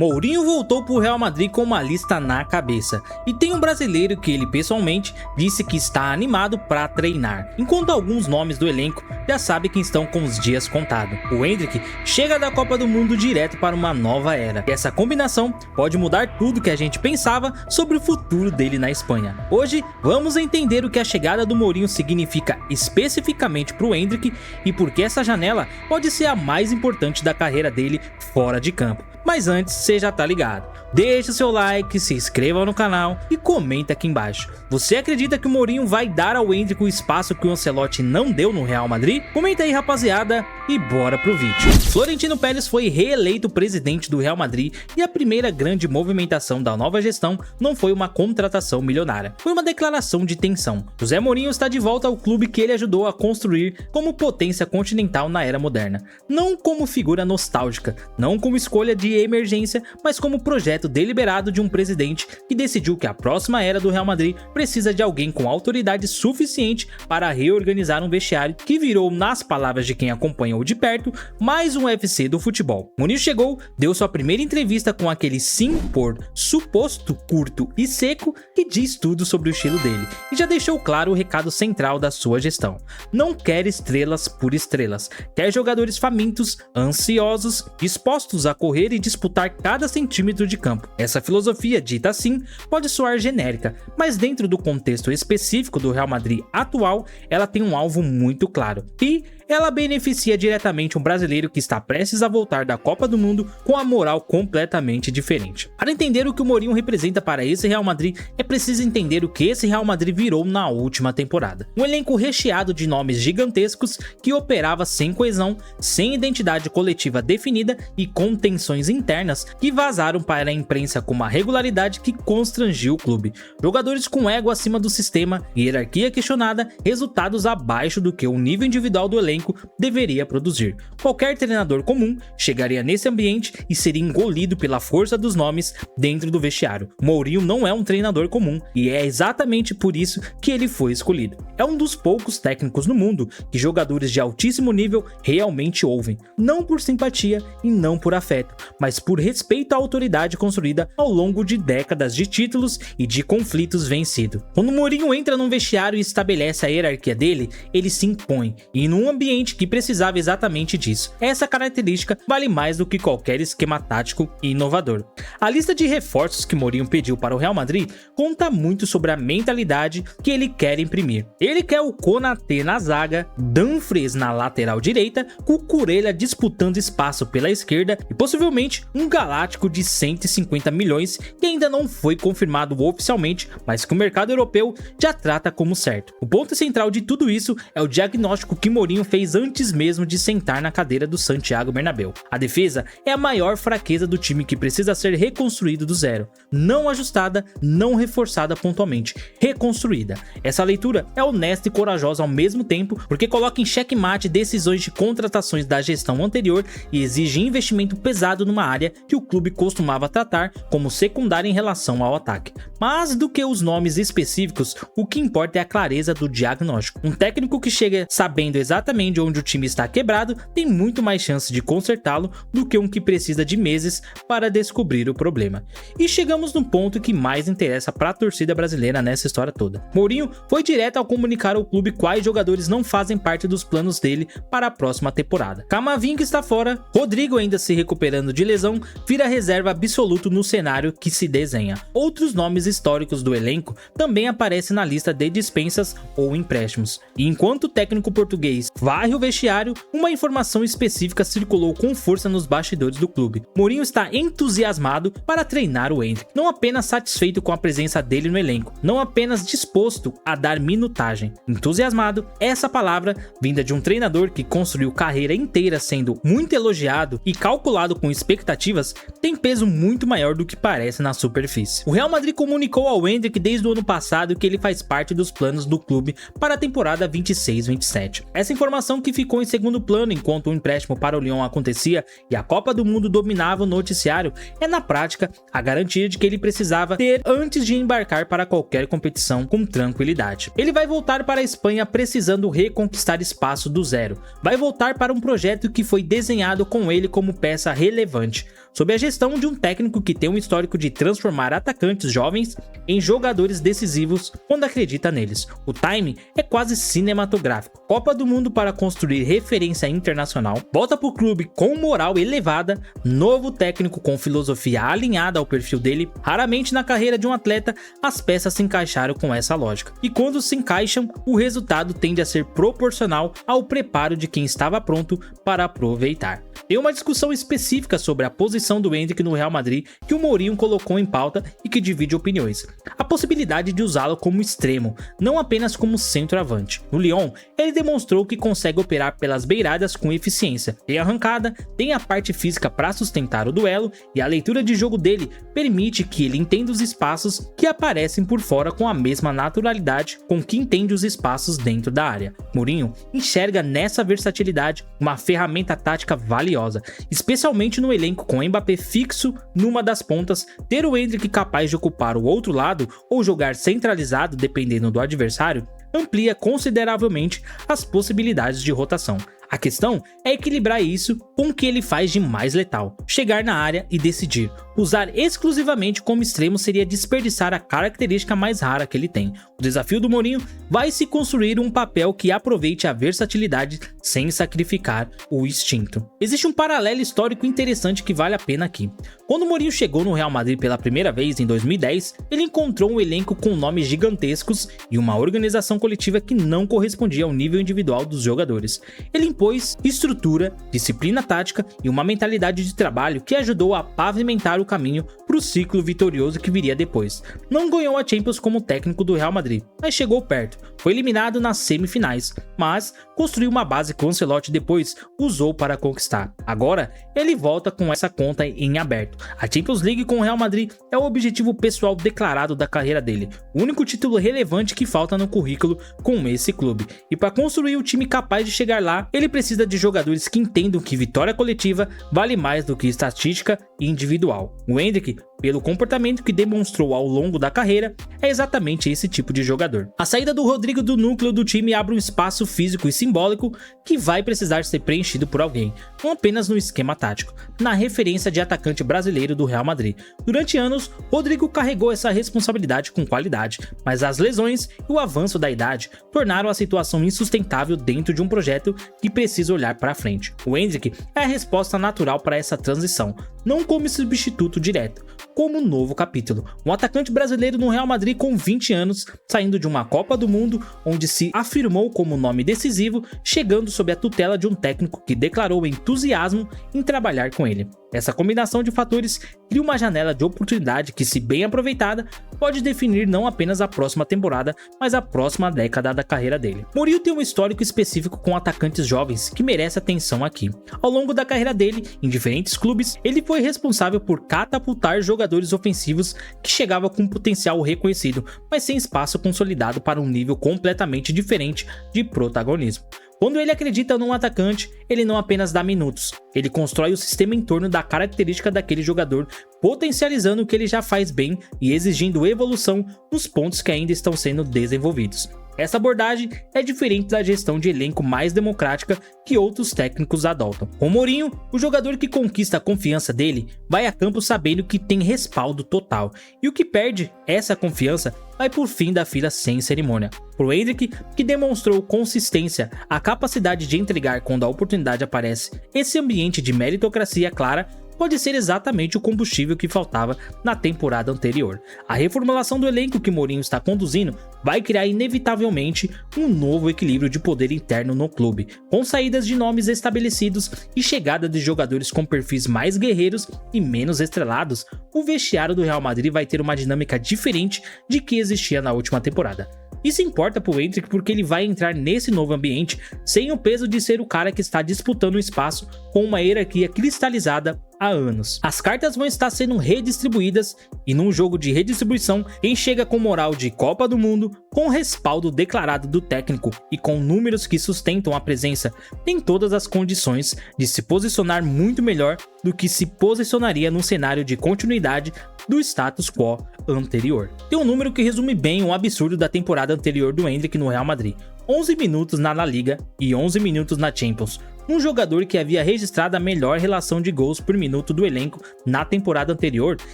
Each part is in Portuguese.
Mourinho voltou para o Real Madrid com uma lista na cabeça, e tem um brasileiro que ele pessoalmente disse que está animado para treinar, enquanto alguns nomes do elenco já sabem que estão com os dias contados. O Endrick chega da Copa do Mundo direto para uma nova era, e essa combinação pode mudar tudo que a gente pensava sobre o futuro dele na Espanha. Hoje vamos entender o que a chegada do Mourinho significa especificamente para o Endrick e por que essa janela pode ser a mais importante da carreira dele fora de campo. Mas antes, você já tá ligado, deixa o seu like, se inscreva no canal e comenta aqui embaixo. Você acredita que o Mourinho vai dar ao Endrick o espaço que o Ancelotti não deu no Real Madrid? Comenta aí, rapaziada, e bora pro vídeo. Florentino Pérez foi reeleito presidente do Real Madrid e a primeira grande movimentação da nova gestão não foi uma contratação milionária, foi uma declaração de intenção. José Mourinho está de volta ao clube que ele ajudou a construir como potência continental na era moderna, não como figura nostálgica, não como escolha de emergência, mas como projeto deliberado de um presidente que decidiu que a próxima era do Real Madrid precisa de alguém com autoridade suficiente para reorganizar um vestiário que virou, nas palavras de quem acompanhou de perto, mais um UFC do futebol. Mourinho chegou, deu sua primeira entrevista com aquele sim por suposto curto e seco que diz tudo sobre o estilo dele, e já deixou claro o recado central da sua gestão: não quer estrelas por estrelas, quer jogadores famintos, ansiosos, dispostos a correr e disputar cada centímetro de campo. Essa filosofia, dita assim, pode soar genérica, mas dentro do contexto específico do Real Madrid atual, ela tem um alvo muito claro, e ela beneficia diretamente um brasileiro que está prestes a voltar da Copa do Mundo com a moral completamente diferente. Para entender o que o Mourinho representa para esse Real Madrid, é preciso entender o que esse Real Madrid virou na última temporada. Um elenco recheado de nomes gigantescos que operava sem coesão, sem identidade coletiva definida e com tensões internas que vazaram para a imprensa com uma regularidade que constrangiu o clube. Jogadores com ego acima do sistema, hierarquia questionada, resultados abaixo do que o nível individual do elenco deveria produzir. Qualquer treinador comum chegaria nesse ambiente e seria engolido pela força dos nomes dentro do vestiário. Mourinho não é um treinador comum e é exatamente por isso que ele foi escolhido. É um dos poucos técnicos no mundo que jogadores de altíssimo nível realmente ouvem, não por simpatia e não por afeto, mas por respeito à autoridade construída ao longo de décadas de títulos e de conflitos vencidos. Quando Mourinho entra num vestiário e estabelece a hierarquia dele, ele se impõe, e num ambiente que precisava exatamente disso. Essa característica vale mais do que qualquer esquema tático e inovador. A lista de reforços que Mourinho pediu para o Real Madrid conta muito sobre a mentalidade que ele quer imprimir. Ele quer o Konaté na zaga, Dumfries na lateral direita, Cucurella disputando espaço pela esquerda e possivelmente um galáctico de 150 milhões que ainda não foi confirmado oficialmente, mas que o mercado europeu já trata como certo. O ponto central de tudo isso é o diagnóstico que Mourinho fez antes mesmo de sentar na cadeira do Santiago Bernabéu. A defesa é a maior fraqueza do time que precisa ser reconstruído do zero, não ajustada, não reforçada pontualmente, reconstruída. Essa leitura é honesta e corajosa ao mesmo tempo, porque coloca em xeque-mate decisões de contratações da gestão anterior e exige investimento pesado numa área que o clube costumava tratar como secundária em relação ao ataque. Mas do que os nomes específicos, o que importa é a clareza do diagnóstico. Um técnico que chega sabendo exatamente de onde o time está quebrado tem muito mais chance de consertá-lo do que um que precisa de meses para descobrir o problema. E chegamos no ponto que mais interessa para a torcida brasileira nessa história toda. Mourinho foi direto ao comunicar ao clube quais jogadores não fazem parte dos planos dele para a próxima temporada. Camavinga está fora, Rodrigo ainda se recuperando de lesão, vira reserva absoluto no cenário que se desenha. Outros nomes históricos do elenco também aparecem na lista de dispensas ou empréstimos. E enquanto o técnico português varre o vestiário, uma informação específica circulou com força nos bastidores do clube. Mourinho está entusiasmado para treinar o Endrick, não apenas satisfeito com a presença dele no elenco, não apenas disposto a dar minutagem. Entusiasmado, essa palavra, vinda de um treinador que construiu carreira inteira sendo muito elogiado e calculado com expectativas, tem peso muito maior do que parece na superfície. O Real Madrid comunicou ao Endrick desde o ano passado que ele faz parte dos planos do clube para a temporada 26-27. Essa informação que ficou em segundo plano enquanto o empréstimo para o Lyon acontecia e a Copa do Mundo dominava o noticiário é, na prática, a garantia de que ele precisava ter antes de embarcar para qualquer competição com tranquilidade. Ele vai voltar para a Espanha precisando reconquistar espaço do zero. Vai voltar para um projeto que foi desenhado com ele como peça relevante. sob a gestão de um técnico que tem um histórico de transformar atacantes jovens em jogadores decisivos quando acredita neles. O timing é quase cinematográfico. Copa do Mundo para construir referência internacional, volta pro clube com moral elevada, novo técnico com filosofia alinhada ao perfil dele. Raramente na carreira de um atleta as peças se encaixaram com essa lógica. E quando se encaixam, o resultado tende a ser proporcional ao preparo de quem estava pronto para aproveitar. Tem uma discussão específica sobre a posição do Endrick no Real Madrid que o Mourinho colocou em pauta e que divide opiniões. A possibilidade de usá-lo como extremo, não apenas como centroavante. No Lyon, ele demonstrou que consegue operar pelas beiradas com eficiência. Tem arrancada, tem a parte física para sustentar o duelo e a leitura de jogo dele permite que ele entenda os espaços que aparecem por fora com a mesma naturalidade com que entende os espaços dentro da área. Mourinho enxerga nessa versatilidade uma ferramenta tática valiosa, especialmente no elenco com Mbappé fixo numa das pontas, ter o Endrick capaz de ocupar o outro lado ou jogar centralizado dependendo do adversário, amplia consideravelmente as possibilidades de rotação. A questão é equilibrar isso com o que ele faz de mais letal, chegar na área e decidir. Usar exclusivamente como extremo seria desperdiçar a característica mais rara que ele tem. O desafio do Mourinho vai se construir um papel que aproveite a versatilidade sem sacrificar o instinto. Existe um paralelo histórico interessante que vale a pena aqui. Quando o Mourinho chegou no Real Madrid pela primeira vez em 2010, ele encontrou um elenco com nomes gigantescos e uma organização coletiva que não correspondia ao nível individual dos jogadores. Ele impôs estrutura, disciplina tática e uma mentalidade de trabalho que ajudou a pavimentar o caminho para o ciclo vitorioso que viria depois. Não ganhou a Champions como técnico do Real Madrid, mas chegou perto. Foi eliminado nas semifinais, mas construiu uma base que o Ancelotti depois usou para conquistar. Agora, ele volta com essa conta em aberto. A Champions League com o Real Madrid é o objetivo pessoal declarado da carreira dele, o único título relevante que falta no currículo com esse clube. E para construir o time capaz de chegar lá, ele precisa de jogadores que entendam que vitória coletiva vale mais do que estatística individual. O Endrick, pelo comportamento que demonstrou ao longo da carreira, é exatamente esse tipo de jogador. A saída do Rodrigo do núcleo do time abre um espaço físico e simbólico que vai precisar ser preenchido por alguém, não apenas no esquema tático, na referência de atacante brasileiro do Real Madrid. Durante anos, Rodrigo carregou essa responsabilidade com qualidade, mas as lesões e o avanço da idade tornaram a situação insustentável dentro de um projeto que precisa olhar para frente. O Endrick é a resposta natural para essa transição, não como substituto direto, como um novo capítulo. Um atacante brasileiro no Real Madrid com 20 anos, saindo de uma Copa do Mundo onde se afirmou como nome decisivo, chegando sob a tutela de um técnico que declarou entusiasmo em trabalhar com ele. Essa combinação de fatores cria uma janela de oportunidade que, se bem aproveitada, pode definir não apenas a próxima temporada, mas a próxima década da carreira dele. Mourinho tem um histórico específico com atacantes jovens que merece atenção aqui. Ao longo da carreira dele, em diferentes clubes, ele foi responsável por catapultar jogadores ofensivos que chegavam com potencial reconhecido, mas sem espaço consolidado para um nível completamente diferente de protagonismo. Quando ele acredita num atacante, ele não apenas dá minutos, ele constrói o sistema em torno da característica daquele jogador, potencializando o que ele já faz bem e exigindo evolução nos pontos que ainda estão sendo desenvolvidos. Essa abordagem é diferente da gestão de elenco mais democrática que outros técnicos adotam. Com Mourinho, o jogador que conquista a confiança dele vai a campo sabendo que tem respaldo total, e o que perde essa confiança vai por fim da fila sem cerimônia. Pro Endrick, que demonstrou consistência, a capacidade de entregar quando a oportunidade aparece, esse ambiente de meritocracia clara pode ser exatamente o combustível que faltava na temporada anterior. A reformulação do elenco que Mourinho está conduzindo vai criar inevitavelmente um novo equilíbrio de poder interno no clube, com saídas de nomes estabelecidos e chegada de jogadores com perfis mais guerreiros e menos estrelados. O vestiário do Real Madrid vai ter uma dinâmica diferente de que existia na última temporada. Isso importa pro Endrick porque ele vai entrar nesse novo ambiente sem o peso de ser o cara que está disputando o espaço com uma hierarquia cristalizada há anos. As cartas vão estar sendo redistribuídas e num jogo de redistribuição, quem chega com moral de Copa do Mundo, com respaldo declarado do técnico e com números que sustentam a presença, tem todas as condições de se posicionar muito melhor do que se posicionaria num cenário de continuidade do status quo anterior. Tem um número que resume bem o absurdo da temporada anterior do Endrick no Real Madrid: 11 minutos na La Liga e 11 minutos na Champions. um jogador que havia registrado a melhor relação de gols por minuto do elenco na temporada anterior.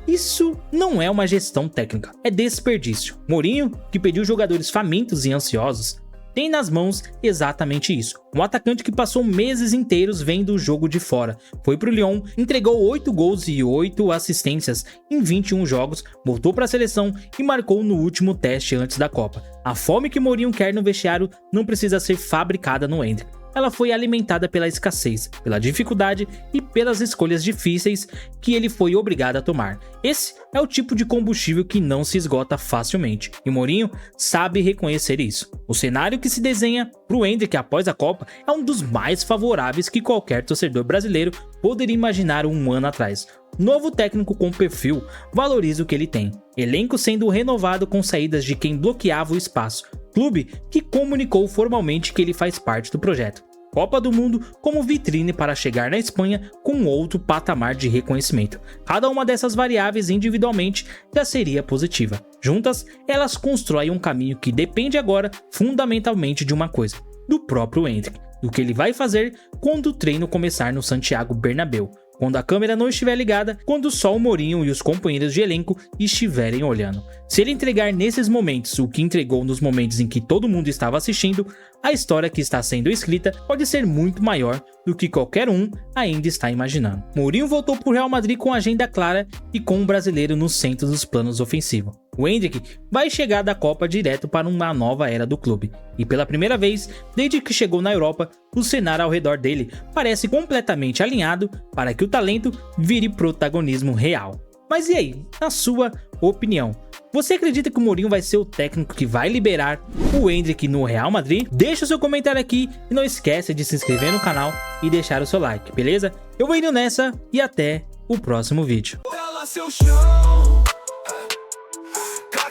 Isso não é uma gestão técnica, é desperdício. Mourinho, que pediu jogadores famintos e ansiosos, tem nas mãos exatamente isso. Um atacante que passou meses inteiros vendo o jogo de fora. Foi pro Lyon, entregou 8 gols e 8 assistências em 21 jogos, voltou para a seleção e marcou no último teste antes da Copa. A fome que Mourinho quer no vestiário não precisa ser fabricada no Endrick. Ela foi alimentada pela escassez, pela dificuldade e pelas escolhas difíceis que ele foi obrigado a tomar. Esse é o tipo de combustível que não se esgota facilmente, e Mourinho sabe reconhecer isso. O cenário que se desenha para o Endrick após a Copa é um dos mais favoráveis que qualquer torcedor brasileiro poderia imaginar um ano atrás. Novo técnico com perfil valoriza o que ele tem. Elenco sendo renovado com saídas de quem bloqueava o espaço. Clube que comunicou formalmente que ele faz parte do projeto. Copa do Mundo como vitrine para chegar na Espanha com outro patamar de reconhecimento. Cada uma dessas variáveis individualmente já seria positiva. Juntas, elas constroem um caminho que depende agora fundamentalmente de uma coisa: do próprio Endrick, do que ele vai fazer quando o treino começar no Santiago Bernabéu. Quando a câmera não estiver ligada, quando só o Mourinho e os companheiros de elenco estiverem olhando. Se ele entregar nesses momentos o que entregou nos momentos em que todo mundo estava assistindo, a história que está sendo escrita pode ser muito maior do que qualquer um ainda está imaginando. Mourinho voltou para o Real Madrid com agenda clara e com um brasileiro no centro dos planos ofensivos. O Endrick vai chegar da Copa direto para uma nova era do clube, e pela primeira vez desde que chegou na Europa, o cenário ao redor dele parece completamente alinhado para que o talento vire protagonismo real. Mas e aí, na sua opinião? Você acredita que o Mourinho vai ser o técnico que vai liberar o Endrick no Real Madrid? Deixa o seu comentário aqui e não esquece de se inscrever no canal e deixar o seu like, beleza? Eu vou indo nessa e até o próximo vídeo.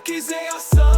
Quiser ação.